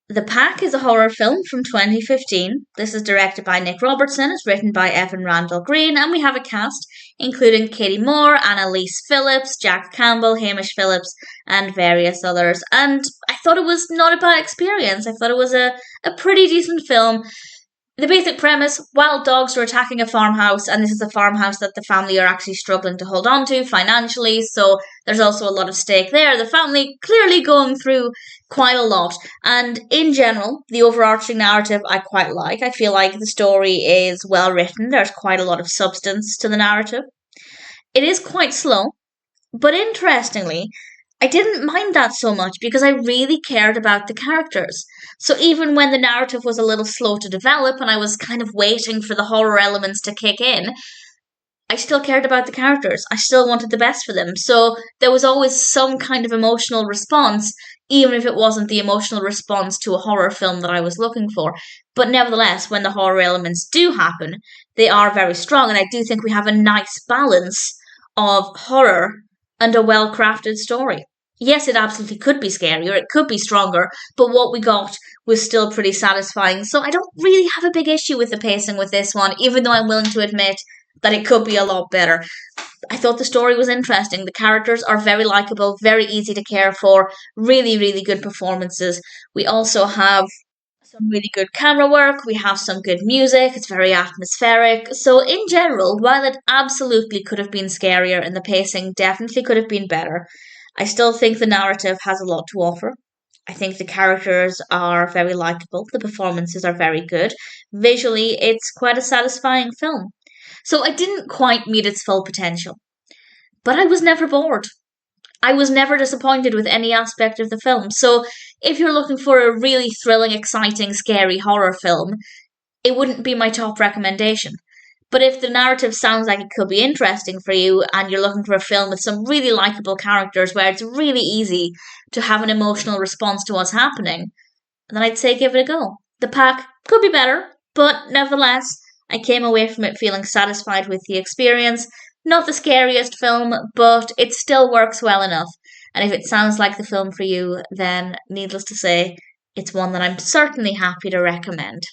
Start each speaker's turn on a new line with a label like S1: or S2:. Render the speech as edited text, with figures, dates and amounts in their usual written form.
S1: The Pack is a horror film from 2015. This is directed by Nick Robertson, it's written by Evan Randall Green, and we have a cast including Katie Moore, Lise Phillips, Jack Campbell, Hamish Phillips, and various others. And I thought it was not a bad experience. I thought it was a pretty decent film. The basic premise: wild dogs are attacking a farmhouse, and this is a farmhouse that the family are actually struggling to hold on to financially, so there's also a lot of stake there. The family clearly going through quite a lot, and in general, the overarching narrative I quite like. I feel like the story is well written, there's quite a lot of substance to the narrative. It is quite slow, but interestingly, I didn't mind that so much because I really cared about the characters. So even when the narrative was a little slow to develop and I was kind of waiting for the horror elements to kick in, I still cared about the characters. I still wanted the best for them. So there was always some kind of emotional response, even if it wasn't the emotional response to a horror film that I was looking for. But nevertheless, when the horror elements do happen, they are very strong. And I do think we have a nice balance of horror and a well crafted story. Yes, it absolutely could be scarier, it could be stronger, but what we got was still pretty satisfying. So I don't really have a big issue with the pacing with this one, even though I'm willing to admit that it could be a lot better. I thought the story was interesting. The characters are very likable, very easy to care for, really, really good performances. We also have some really good camera work, we have some good music, it's very atmospheric. So, in general, while it absolutely could have been scarier and the pacing definitely could have been better, I still think the narrative has a lot to offer. I think the characters are very likable, the performances are very good. Visually, it's quite a satisfying film. So I didn't quite meet its full potential, but I was never bored. I was never disappointed with any aspect of the film. So if you're looking for a really thrilling, exciting, scary horror film, it wouldn't be my top recommendation. But if the narrative sounds like it could be interesting for you and you're looking for a film with some really likable characters where it's really easy to have an emotional response to what's happening, then I'd say give it a go. The Pack could be better, but nevertheless, I came away from it feeling satisfied with the experience. Not the scariest film, but it still works well enough. And if it sounds like the film for you, then needless to say, it's one that I'm certainly happy to recommend.